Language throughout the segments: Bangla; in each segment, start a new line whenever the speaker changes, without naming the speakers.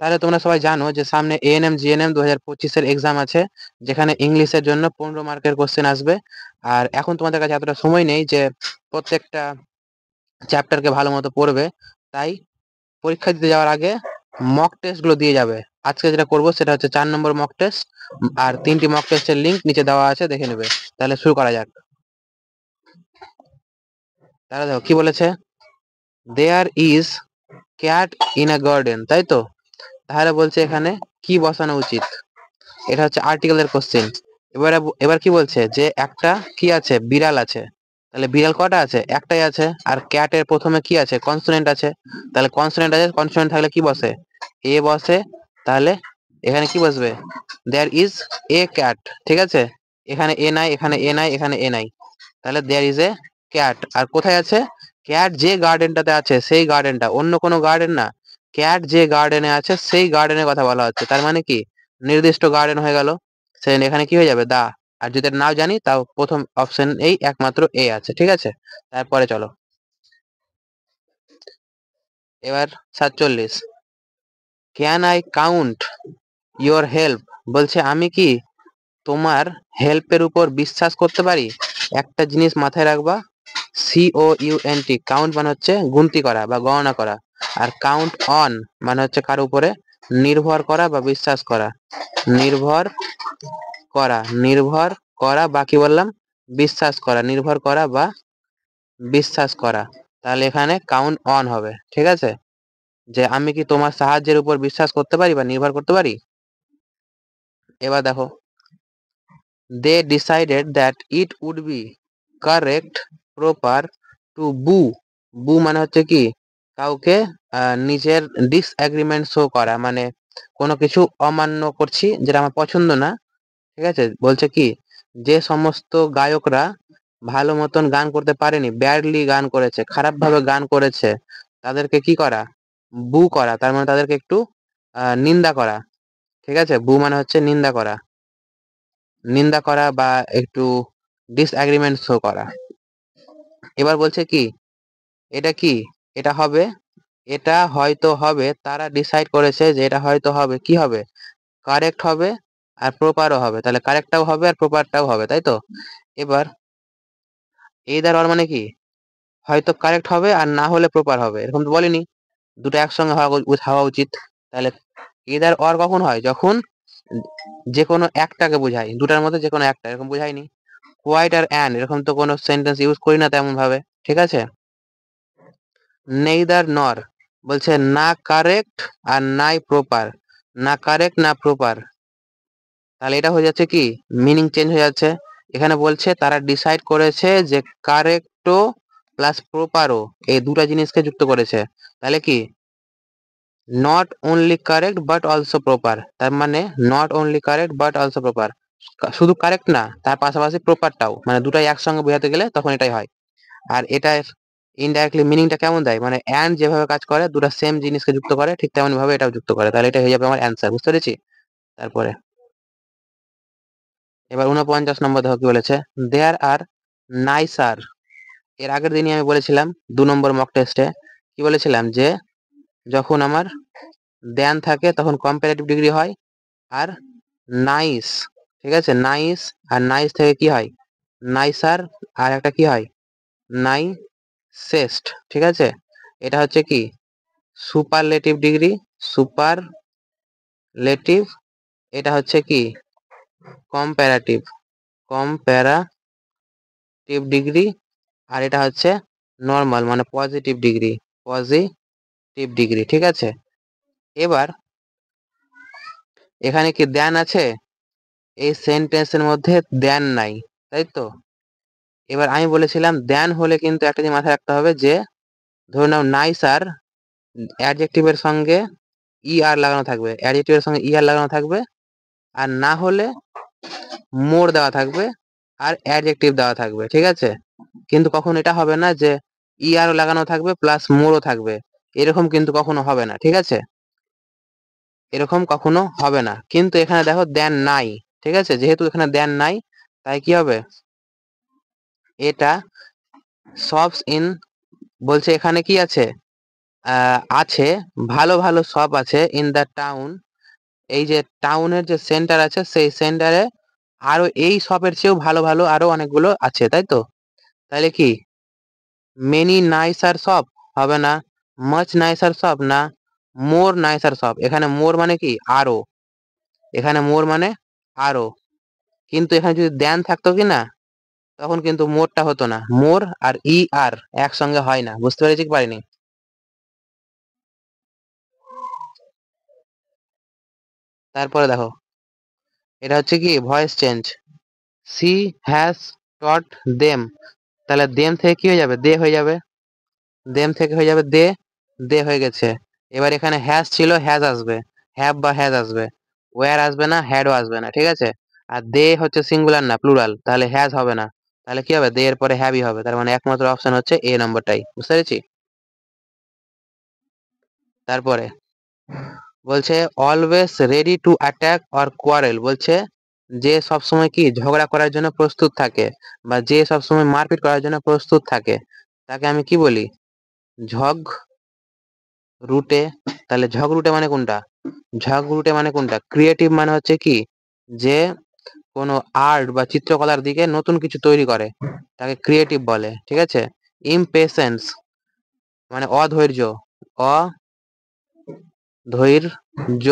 তাহলে তোমরা সবাই জানো যে সামনে এএনএম জিএনএম 2025-এর এক্সাম আছে, যেখানে ইংলিশের জন্য 15 মার্কের কোশ্চেন আসবে। আর এখন তোমাদের কাছে এতটা সময় নেই যে প্রত্যেকটা চ্যাপ্টারকে ভালো মতো পড়বে, তাই পরীক্ষা দিতে যাওয়ার আগে মক টেস্ট গুলো দিয়ে যাবে। আজকে যেটা করবো সেটা হচ্ছে 4 নম্বর মক টেস্ট, আর 3টি মক টেস্টের লিঙ্ক নিচে দেওয়া আছে, দেখে নেবে। তাহলে শুরু করা যাক। তাহলে দেখো কি বলেছে, there is cat in a garden, তাই তো। তাহলে বলছে এখানে কি বসানো উচিত, এটা হচ্ছে আর্টিকেলের কোশ্চেন। এবার কি বলছে যে একটা কি আছে, বিড়াল আছে। তাহলে বিড়াল কটা আছে, একটাই আছে। আর ক্যাটের প্রথমে কি আছে, কনসোনেন্ট আছে। তাহলে কনসোনেন্ট আছে, কনসোনেন্ট থাকলে কি বসে, এ বসে। তাহলে এখানে কি বসবে, দেয়ার ইজ এ ক্যাট, ঠিক আছে। এখানে এ নাই, এখানে এ নাই, এখানে এ নাই, তাহলে দেয়ার ইজ এ ক্যাট। আর কোথায় আছে, ক্যাট যে গার্ডেনটাতে আছে সেই গার্ডেনটা, অন্য কোনো গার্ডেন না। ক্যাট যে গার্ডেনে আছে সেই গার্ডেনের কথা বলা হচ্ছে, তার মানে কি নির্দিষ্ট গার্ডেন হয়ে গেল। সেখানে এখানে কি হয়ে যাবে, দা। আর যদি নাও জানি তাও প্রথম অপশন এই একমাত্র এ আছে, ঠিক আছে। তারপরে চলো এবার 47, can I count your help. বলছে আমি কি তোমার হেল্পের উপর বিশ্বাস করতে পারি। একটা জিনিস মাথায় রাখবা, COUNT, কাউন্ট মানে হচ্ছে গুনতি করা বা গণনা করা। আর কাউন্ট অন মানে হচ্ছে কার উপরে নির্ভর করা বা বিশ্বাস করা। নির্ভর করা, নির্ভর করা বা কি বললাম, বিশ্বাস করা, নির্ভর করা বা বিশ্বাস করা। তাহলে এখানে কাউন্ট অন হবে, ঠিক আছে। যে আমি কি তোমার সাহায্যের উপর বিশ্বাস করতে পারি বা নির্ভর করতে পারি। এবার দেখো, they decided that it would be correct proper to boo. boo মানে হচ্ছে কি কাউকে নিজের ডিসএগ্রিমেন্ট শো করা, মানে কোনো কিছু অমান্য করছি যেটা আমার পছন্দ না, ঠিক আছে। বলছে কি যে সমস্ত গায়করা ভালো মতন গান করতে পারেনি, ব্যাডলি গান করেছে, খারাপ ভাবে গান করেছে, তাদেরকে কি করা, বু করা, তার মানে তাদেরকে একটু নিন্দা করা, ঠিক আছে। বু মানে হচ্ছে নিন্দা করা, নিন্দা করা বা একটু ডিসএগ্রিমেন্ট শো করা। এবার বলছে কি এটা কি, এটা হবে, এটা হয়তো হবে, তারা ডিসাইড করেছে যে এটা হয়তো হবে, কি হবে, কারেক্ট হবে আর প্রপারও হবে। তাহলে কারেক্টটাও হবে আর প্রপারটাও হবে, তাই তো। এবার এইদার অর মানে কি হয়তো কারেক্ট হবে আর না হলে প্রপার হবে, এরকম তো বলিনি, দুটো একসঙ্গে হওয়া উচিত। তাহলে এইদার অর কখন হয়, যখন যে কোনো একটাকে বোঝায়, দুটার মধ্যে যে কোনো একটা, এরকম বোঝায়নি। কোয়াইট আর অ্যান এরকম তো কোনো সেন্টেন্স ইউজ করি না তেমন ভাবে, ঠিক আছে। নেইদার নর বলছে না কারেক্ট আর নাই প্রপার, না কারেক্ট না প্রপার। তাহলে এটা হয়ে যাচ্ছে কি মিনিং চেঞ্জ হয়ে যাচ্ছে। এখানে বলছে তারা ডিসাইড করেছে যে কারেক্টও প্লাস প্রপারও, এই দুটা জিনিসকে যুক্ত করেছে। তাহলে কি not only correct but also proper, তার মানে not only correct but also proper, শুধু কারেক্ট না তার পাশাপাশি প্রপারটাও, মানে দুটাই একসঙ্গে বোঝাতে গেলে তখন এটাই হয়। আর এটা ইনডাইরেক্টলি মিনিংটা কেমন দেয়, মানে অ্যান্ড যেভাবে কাজ করে দুটো সেম জিনিসকে যুক্ত করে, ঠিক তেমন ভাবে এটাও যুক্ত করে। তাহলে এটা হয়ে যাবে আমার অ্যান্সার, বুঝতে পেরেছি। তারপরে এবার 49 নম্বর দেখো কি বলেছে, দেয়ার আর নাইসার। এর আগের দিনই আমি বলেছিলাম 2 নম্বর মক টেস্টে, কি বলেছিলাম যে যখন আমার দেন থাকে তখন কম্পারেটিভ ডিগ্রি হয়, আর নাইস, ঠিক আছে, নাইস আর নাইস থেকে কি হয়, নাইসার, আর একটা কি হয়, নাই সেস্ট, ঠিক আছে। এটা হচ্ছে কি সুপারলেটিভ ডিগ্রি, সুপারলেটিভ। এটা হচ্ছে কি কম্পারেটিভ, কম্পারেটিভ ডিগ্রি। আর এটা হচ্ছে নর্মাল মানে পজিটিভ ডিগ্রি, পজিটিভ ডিগ্রি, ঠিক আছে। এবার এখানে কি দেন আছে, এই সেন্টেন্সের মধ্যে দেন নাই, তাই তো। এবার আমি বলেছিলাম দেন হলে কিন্তু একটা জিনিস মাথায় রাখতে হবে যে ধরে নাও নাইস আর অ্যাডজেক্টিভের সঙ্গে আর লাগানো থাকবে, অ্যাডজেক্টিভের সঙ্গে আর লাগানো থাকবে, আর না হলে মোর দেওয়া থাকবে আর অ্যাডজেক্টিভ দেওয়া থাকবে, ঠিক আছে। কিন্তু কখনো এটা হবে না যে আর লাগানো থাকবে প্লাস মোরও থাকবে, এরকম কিন্তু কখনো হবে না, ঠিক আছে। এরকম কখনো হবে না। কিন্তু এখানে দেখো দেন নাই, ঠিক আছে, যেহেতু এখানে দেন নাই তাই কি হবে, এটা সবস ইন, বলছে এখানে কি আছে, আছে, ভালো ভালো শপ আছে ইন দ্য টাউন। এই যে টাউনের যে সেন্টার আছে সেই সেন্টারে আরো এই শপের চেয়েও ভালো ভালো আরো অনেকগুলো আছে, তাই তো? তাহলে কি মেনি নাইসার শপ হবে না, মাচ নাইসার শপ না, মোর নাইসার শপ। এখানে মোর মানে কি আরো, এখানে মোর মানে আরো, কিন্তু এখানে যদি দেন থাকতো কি না তখন কিন্তু মোরটা হতো না। মোর আর ই আর একসঙ্গে হয় না, বুঝতে পেরেছি কি পারিনি? তারপরে দেখো, এটা হচ্ছে কি voice change. She has taught them, তাহলে দেম থেকে কি হয়ে যাবে, দে হয়ে যাবে। দেম থেকে হয়ে যাবে দে, দে হয়ে গেছে। এবার এখানে হ্যাজ ছিল, হ্যাজ আসবে, হ্যাভ বা হ্যাজ আসবে, ওয়ার আসবে না, হ্যাডও আসবে না, ঠিক আছে? আর দে হচ্ছে সিঙ্গুলার না প্লুরাল, তাহলে হ্যাজ হবে না। তাহলে কি হবে, দে এর পরে হ্যাভই হবে। তার মানে একমাত্র অপশন হচ্ছে এ নম্বরটাই, বুঝতে পেরেছি? তারপরে বলছে always ready to attack or quarrel, বলছে যে সবসময় কি ঝগড়া করার জন্য প্রস্তুত থাকে বা যে সবসময় মারপিট করার জন্য প্রস্তুত থাকে তাকে আমি কি বলি, ঝগ রুটে। তাহলে ঝগ রুটে মানে কোনটা, ঝগ রুটে মানে কোনটা, ক্রিয়েটিভ মানে হচ্ছে কি যে কোনো আর্ট বা চিত্রকলার দিকে নতুন কিছু তৈরি করে তাকে ক্রিয়েটিভ বলে, ঠিক আছে? ইমপেশেন্স মানে অধৈর্য, অধৈর্য।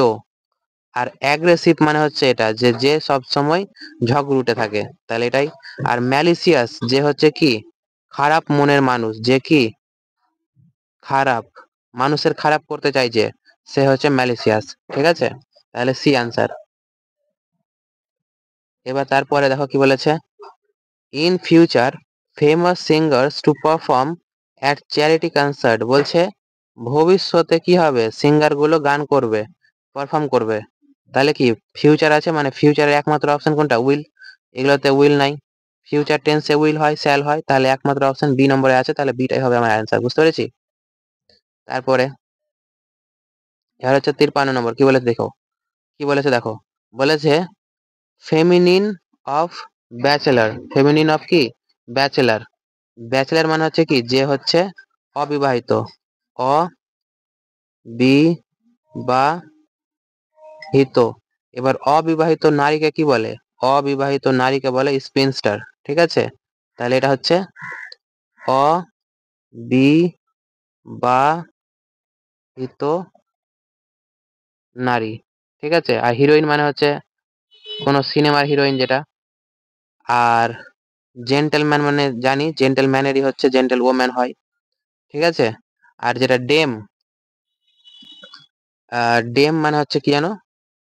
আর অ্যাগ্রেসিভ মানে হচ্ছে এটা যে যে সব সময় ঝগড়ুটে থাকে, তাহলে এটাই। আর ম্যালিসিয়াস যে হচ্ছে কি খারাপ মনের মানুষ, যে কি খারাপ মানুষের খারাপ করতে চাইছে সে হচ্ছে ম্যালিসিয়াস, ঠিক আছে? তাহলে সি আনসার। এবার তারপরে দেখো কি বলেছে, in future famous singers to perform at charity concert, বলছে ভবিষ্যতে কি হবে, সিঙ্গার গুলো গান করবে, পারফর্ম করবে। তাহলে কি ফিউচার আছে মানে ফিউচারের একমাত্র অপশন কোনটা, উইল। এগুলোতে উইল নাই, ফিউচার টেন্সে উইল হয়, শ্যাল হয়, তাহলে একমাত্র অপশন বি নম্বরে আছে, তাহলে বিটাই হবে আমার অ্যান্সার, বুঝতে পেরেছি? তারপরে এবার হচ্ছে 53 নম্বর, কি বলেছে দেখো, কি বলেছে দেখো, বলেছে feminine of bachelor, feminine of কি ব্যাচেলার। ব্যাচেলার মানে হচ্ছে কি যে হচ্ছে অবিবাহিত, অবিবাহিত। এবার অবিবাহিত নারীকে কি বলে, অবিবাহিত নারীকে বলে স্পিনস্টার, ঠিক আছে? তাহলে এটা হচ্ছে অবিবাহিত নারী, ঠিক আছে? আর হিরোইন মানে হচ্ছে কোন সিনেমার হিরোইন যেটা। আর জেন্টেলম্যান মানে জানি জেন্টেলম্যানেরই হচ্ছে জেন্টেল ওম্যান হয়, ঠিক আছে? আর যেটা ডেম, ডেম মানে হচ্ছে কি জানো,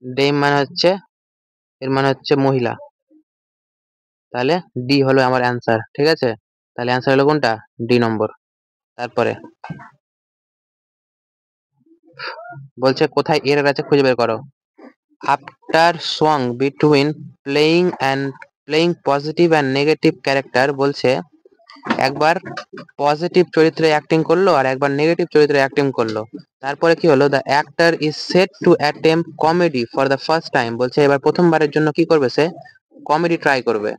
ডেম মানে হচ্ছে এর মানে হচ্ছে মহিলা। তাহলে ডি হলো আমার অ্যান্সার, ঠিক আছে? তাহলে অ্যান্সার হলো কোনটা, ডি নম্বর। তারপরে বলছে কোথায় এরর আছে খুঁজে বের করো। After song between playing and playing positive and negative character, বলছে একবার পজিটিভ চরিত্রে অ্যাক্টিং করলো আর একবার নেগেটিভ চরিত্রে অ্যাক্টিং করলো। তারপরে কি হলো, the actor is set to attempt comedy for the first time, বলছে এবার প্রথমবারের জন্য কি করবে, সে কমেডি ট্রাই করবে,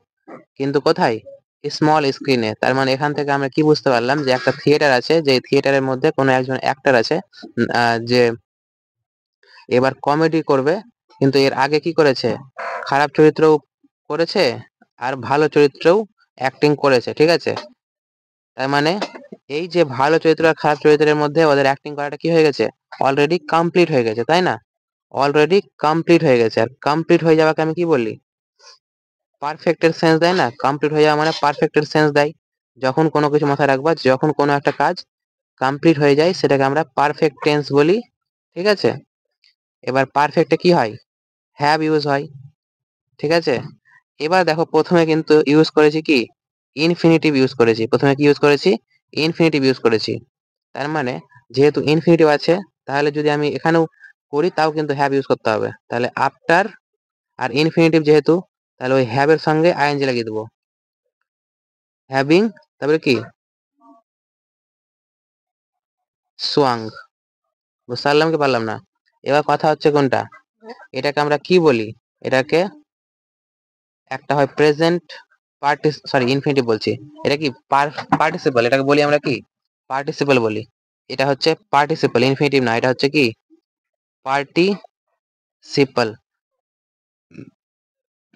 কিন্তু কোথায়, স্মল স্ক্রিনে। তার মানে এখান থেকে আমরা কি বুঝতে পারলাম যে একটা থিয়েটার আছে, যে থিয়েটারের মধ্যে কোনো একজন অ্যাক্টর আছে যে এবার কমেডি করবে, কিন্তু এর আগে কি করেছে, খারাপ চরিত্রও করেছে আর ভালো চরিত্রেও অ্যাক্টিং করেছে, ঠিক আছে? তার মানে এই যে ভালো চরিত্র আর খারাপ চরিত্রের মধ্যে ওদের অ্যাক্টিং করাটা কি হয়ে গেছে, অলরেডি কমপ্লিট হয়ে গেছে, তাই না? অলরেডি কমপ্লিট হয়ে গেছে। আর কমপ্লিট হয়ে যাওয়াকে আমি কি বলি, পারফেক্টের সেন্স দেয় না, কমপ্লিট হয়ে যাওয়া মানে পারফেক্টের সেন্স দেয়। যখন কোনো কিছু মাথায় রাখবা, যখন কোনো একটা কাজ কমপ্লিট হয়ে যায় সেটাকে আমরা পারফেক্ট টেন্স বলি, ঠিক আছে? এবার পারফেক্টে কি হয়, হ্যাভ ইউজ হয়, ঠিক আছে? এবার দেখো প্রথমে কিন্তু ইউজ করেছি কি ইনফিনিটিভ ইউজ করেছি, প্রথমে কি ইউজ করেছি, ইনফিনিটিভ ইউজ করেছি। তার মানে যেহেতু ইনফিনিটিভ আছে তাহলে যদি আমি এখানেও করি তাও কিন্তু হ্যাভ ইউজ করতে হবে। তাহলে আফটার আর ইনফিনিটিভ যেহেতু, তাহলে ওই হ্যাভ এর সঙ্গে আইএনজি লাগিয়ে দেবো, হ্যাভিং, তারপরে কি সোয়াং। বুঝতে পারলাম কি পারলাম না? এবার কথা হচ্ছে কোনটা, এটাকে আমরা কি বলি, এটাকে একটা হয় প্রেজেন্ট সরি ইনফিনিটিভ বলছি, এটা কি পার্টিসিপল, এটাকে বলি আমরা কি পার্টিসিপল বলি। এটা হচ্ছে পার্টিসিপল, ইনফিনিটিভ না, এটা হচ্ছে কি পার্টিসিপল।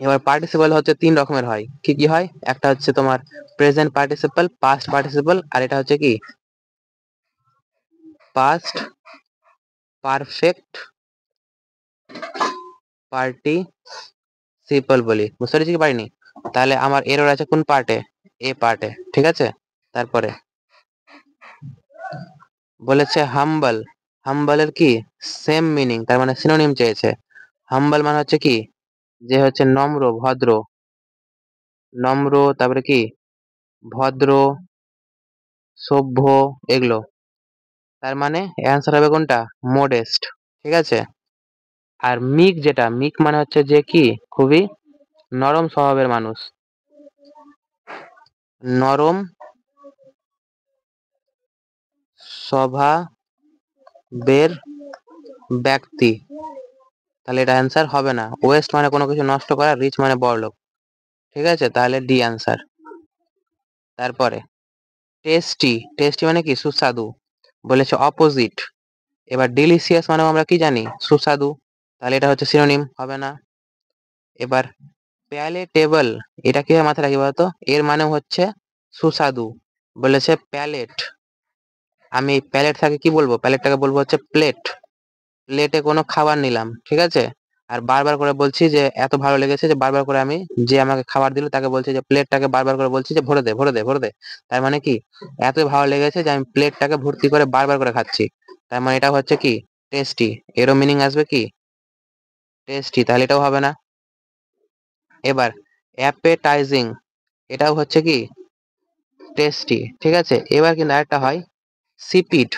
এবার পার্টিসিপল হচ্ছে তিন রকমের হয়, কি কি হয়? একটা হচ্ছে তোমার প্রেজেন্ট পার্টিসিপল, পাস্ট পার্টিসিপল, আর এটা হচ্ছে কি পাস্ট পারফেক্ট পার্টিসিপল বলি। বুঝতে পেরেছি কি পারিনি? তাহলে আমার এরর আছে কোন পার্টে? এ পার্টে, ঠিক আছে। তারপরে বলেছে হাম্বল, হাম্বলের কি সেম মিনিং, তার মানে সিনোনিম চেয়েছে। হাম্বল মানে হচ্ছে কি, যে হচ্ছে নম্র ভদ্র, নম্র, তারপরে কি ভদ্র, সভ্য, এগুলো। তার মানে অ্যান্সার হবে কোনটা? মোডেস্ট, ঠিক আছে। আর মিক, যেটা মিক মানে হচ্ছে যে কি খুবই নরম স্বভাবের মানুষ, নরম স্বভাবের ব্যক্তি। তাহলে এটা অ্যান্সার হবে না। ওয়েস্ট মানে কোনো কিছু নষ্ট করা, রিচ মানে বড়লোক, ঠিক আছে, তাহলে ডি অ্যান্সার। তারপরে টেস্টি, টেস্টি মানে কি সুস্বাদু, বলেছে অপোজিট। এবার ডিলিশিয়াস মানে আমরা কি জানি? সুস্বাদু, তাহলে এটা হচ্ছে সিনোনিম, হবে না। এবার প্যালেটেবল, এটা কি মাথায় রাখি বলতো? এর মানে হচ্ছে সুস্বাদু, বলেছে প্যালেট। আমি প্যালেট থাকে কি বলবো? প্যালেটটাকে বলবো হচ্ছে প্লেট। প্লেটে কোনো খাবার নিলাম, ঠিক আছে, আর বারবার করে বলছি যে এত ভালো লেগেছে যে বারবার করে আমি, যে আমাকে খাবার দিল তাকে বলছি যে প্লেটটাকে বারবার করে বলছি যে ভরে দে ভরে দে ভরে দে। তার মানে কি এত ভালো লেগেছে যে আমি প্লেটটাকে ভর্তি করে বারবার করে খাচ্ছি। তার মানে এটা হচ্ছে কি টেস্টি। এরও মিনিং আসবে কি টেস্টি, তাহলে এটাও হবে না। এবার অ্যাপেটাইজিং, এটাও হচ্ছে কি টেস্টি, ঠিক আছে। এবার কিন্তু আরেকটা হয় সিপিড,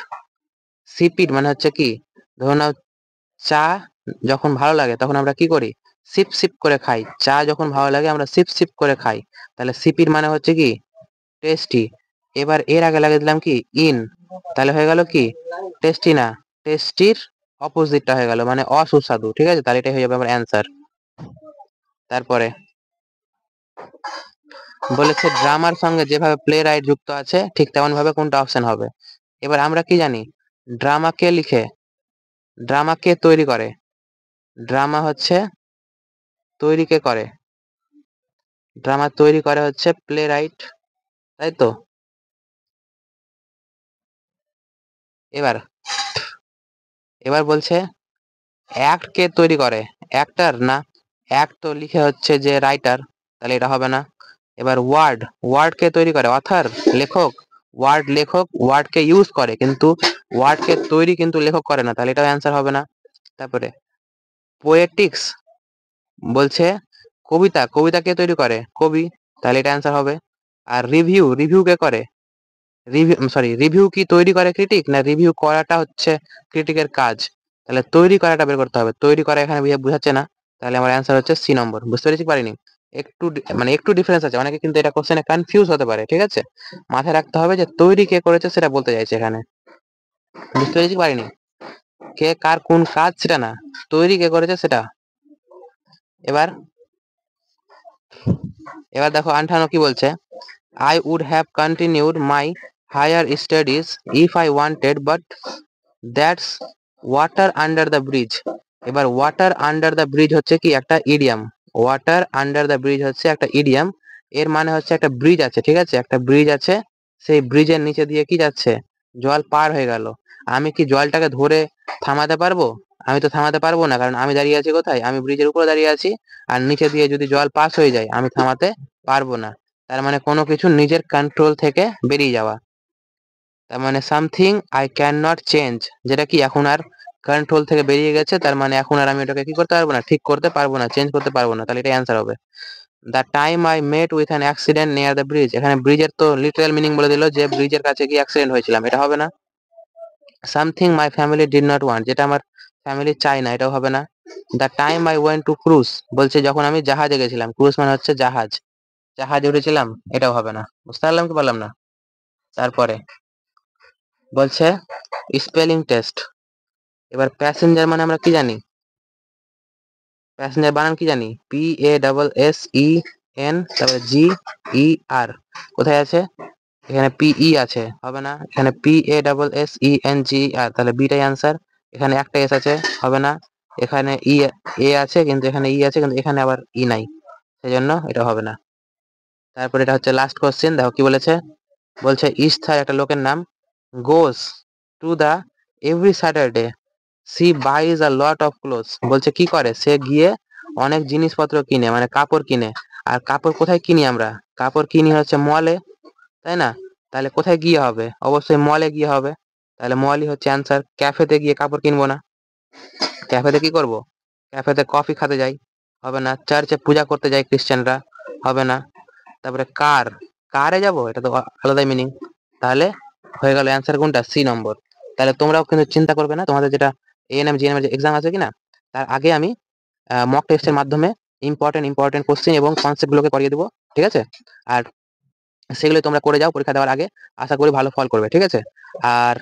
সিপিড মানে হচ্ছে কি, ধরুন নাও চা যখন ভালো লাগে তখন আমরা কি করি? সিপ সিপ করে খাই। চা যখন ভালো লাগে আমরা সিপ সিপ করে খাই। তাহলে সিপির মানে হচ্ছে কি টেস্টি। এবার এর আগে লাগিয়ে দিলাম কি ইন, তাহলে হয়ে গেল কি টেস্টি না, টেস্টির অপোজিটটা হয়ে গেল মানে অসুস্বাদু, ঠিক আছে, তাহলে এটা হয়ে যাবে আমার অ্যান্সার। তারপরে বলেছে ড্রামার সঙ্গে যেভাবে প্লে রাইট যুক্ত আছে ঠিক তেমন ভাবে কোনটা অপশন হবে? এবার আমরা কি জানি? ড্রামা কে লিখে? ড্রামা কে তৈরি করে? ড্রামা হচ্ছে তৈরি কে করে? ড্রামা তৈরি করে হচ্ছে প্লে রাইট, তাই তো। এবার এবার বলছে অ্যাক্ট কে তৈরি করে? অ্যাক্টার না, অ্যাক্ট তো লিখে হচ্ছে যে রাইটার, তাহলে এটা হবে না। এবার ওয়ার্ড, ওয়ার্ড কে তৈরি করে? অথার, লেখক। ওয়ার্ড লেখক ওয়ার্ড কে ইউজ করে, কিন্তু ওয়ার্ড কে তৈরি কিন্তু লেখক করে না, তাহলে এটাও অ্যান্সার হবে না। তারপরে পোয়েটিক্স, বলছে কবিতা, কবিতা কে তৈরি করে? কবি, তাহলে এটা অ্যান্সার হবে। আর রিভিউ, রিভিউ কে করে? রিভিউ সরি, রিভিউ কি তৈরি করে ক্রিটিক, না রিভিউ করাটা হচ্ছে ক্রিটিকের কাজ? তাহলে তৈরি করাটা বের করতে হবে, তৈরি করা এখানে বুঝাচ্ছে না, তাহলে আমার অ্যান্সার হচ্ছে সি নম্বর। বুঝতে পেরেছি পারিনি? একটু মানে একটু ডিফারেন্স আছে, অনেকে কিন্তু এটা কোশ্চেনে কনফিউজ হতে পারে, ঠিক আছে। মাথায় রাখতে হবে যে তৈরি কে করেছে সেটা বলতে চাইছে এখানে। বুঝতে পেরেছি পারিনি? কে কার কোন কাজ সেটা না, তৈরি কে করেছে সেটা। এবার এবার দেখো 58 কি বলছে? I would have continued my higher studies if I wanted, but that's water under the bridge. এবার ওয়াটার আন্ডার দ্য ব্রিজ হচ্ছে কি একটা idiom. Water under the bridge হচ্ছে একটা ইডিয়াম। এর মানে হচ্ছে একটা ব্রিজ আছে, ঠিক আছে, একটা ব্রিজ আছে, সেই ব্রিজের নিচে দিয়ে কি যাচ্ছে? জল পার হয়ে গেল। আমি কি জলটাকে ধরে থামাতে পারবো? আমি তো থামাতে পারবো না, কারণ আমি দাঁড়িয়ে আছি কোথায়? আমি ব্রিজের উপরে দাঁড়িয়ে আছি, আর নিচে দিয়ে যদি জল পাস হয়ে যায় আমি থামাতে পারবো না। তার মানে কোনো কিছু নিজের কন্ট্রোল থেকে বেরিয়ে যাওয়া। তার মানে something I can not change, যেটা কি এখন আর কন্ট্রোল থেকে বেরিয়ে গেছে, তার মানে এখন আর আমি ওটাকে কি করতে পারবো না? ঠিক করতে পারবো না, চেঞ্জ করতে পারবো না, তাহলে এটা অ্যান্সার হবে। The time I met with an accident near the bridge, এখানে ব্রিজের তো লিটারাল মিনিং বলে দিল যে ব্রিজের কাছে গিয়ে অ্যাক্সিডেন্ট হয়েছিলাম, এটা হবে না। Something my family did not want, যেটা আমার ফ্যামিলি চাই না, এটাও হবে না। The time I went to cruise, বলছে যখন আমি জাহাজে গেছিলাম, ক্রুজ মানে হচ্ছে জাহাজ, জাহাজে উঠেছিলাম, এটাও হবে না। বুঝতে পারলাম কি পারলাম না? তারপরে বলছে স্পেলিং টেস্ট। এবার প্যাসেঞ্জার মানে আমরা কি জানি? প্যাসেঞ্জার বানান কি জানি? PASSEN, তারপরে GER, কোথায় আছে? এখানে পিই আছে, হবে না। এখানে PASSENGER, তাহলে বিটাই অ্যান্সার। এখানে একটা এস আছে, হবে না। এখানে এ আছে কিন্তু এখানে ই আছে কিন্তু এখানে আবার ই নাই, সেই জন্য এটা হবে না। তারপর এটা হচ্ছে লাস্ট কোশ্চেন, দেখো কি বলেছে। বলছে ইস্থার একটা লোকের নাম, goes to the every Saturday, she buys a lot of clothes. বলছে কি করে, সে গিয়ে অনেক জিনিসপত্র কিনে, মানে কাপড় কিনে। আর কাপড় কোথায় কিনি আমরা? কাপড় কিনি হচ্ছে মলে, তাই না? তাহলে কোথায় গিয়ে হবে? অবশ্যই মলে গিয়ে হবে। তাহলে মলই হচ্ছে অ্যান্সার। ক্যাফেতে গিয়ে কাপড় কিনবো না। ক্যাফেতে কি করব? ক্যাফেতে কফি খেতে যাই, হবে না। চার্চে পূজা করতে যাই খ্রিস্টানরা, হবে না। তারপরে কারে যাব, এটা তো আলাদাই মিনিং। তাহলে হয়ে গেল অ্যান্সার কোনটা? সি নম্বর। তাহলে তোমরাও কিন্তু চিন্তা করবে না, তোমাদের যেটা এএনএম জিএনএম এর যে এক্সাম আছে কিনা, তার আগে আমি মক টেস্টের মাধ্যমে ইম্পর্টেন্ট কোশ্চেন এবং কনসেপ্ট গুলোকে করিয়ে দেবো, ঠিক আছে? আর সেগুলো তোমরা করে যাও পরীক্ষা দেওয়ার আগে, আশা করি ভালো ফল করবে, ঠিক আছে? আর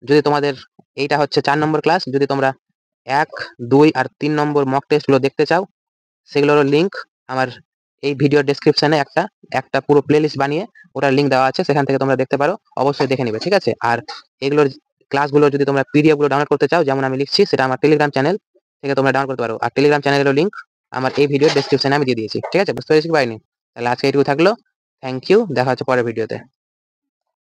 যদি তোমাদের এইটা হচ্ছে 4 নম্বর ক্লাস, যদি তোমরা 1, 2 আর 3 নম্বর মক টেস্ট গুলো দেখতে চাও, সেগুলোর লিঙ্ক আমার এই ভিডিও ডেসক্রিপশনে একটা একটা পুরো প্লেলিস্ট বানিয়ে ওটার লিঙ্ক দেওয়া আছে, সেখান থেকে তোমরা দেখতে পারো। অবশ্যই দেখে নিবে, ঠিক আছে? আর এগুলোর ক্লাসগুলো যদি তোমরা পিডিএফ গুলো ডাউনলোড করতে চাও, যেমন আমি লিখছি, সেটা আমার টেলিগ্রাম চ্যানেল থেকে তোমরা ডাউনলোড করতে পারো। আর টেলিগ্রাম চ্যানেলের লিঙ্ক আমার এই ভিডিও ডেসক্রিপশনে আমি দিয়ে দিয়েছি, ঠিক আছে? বুঝতে পেরেছি কি পারিনি? তাহলে আজকে এইটুকু থাকলো। থ্যাংক ইউ, দেখা হচ্ছে পরের ভিডিওতে।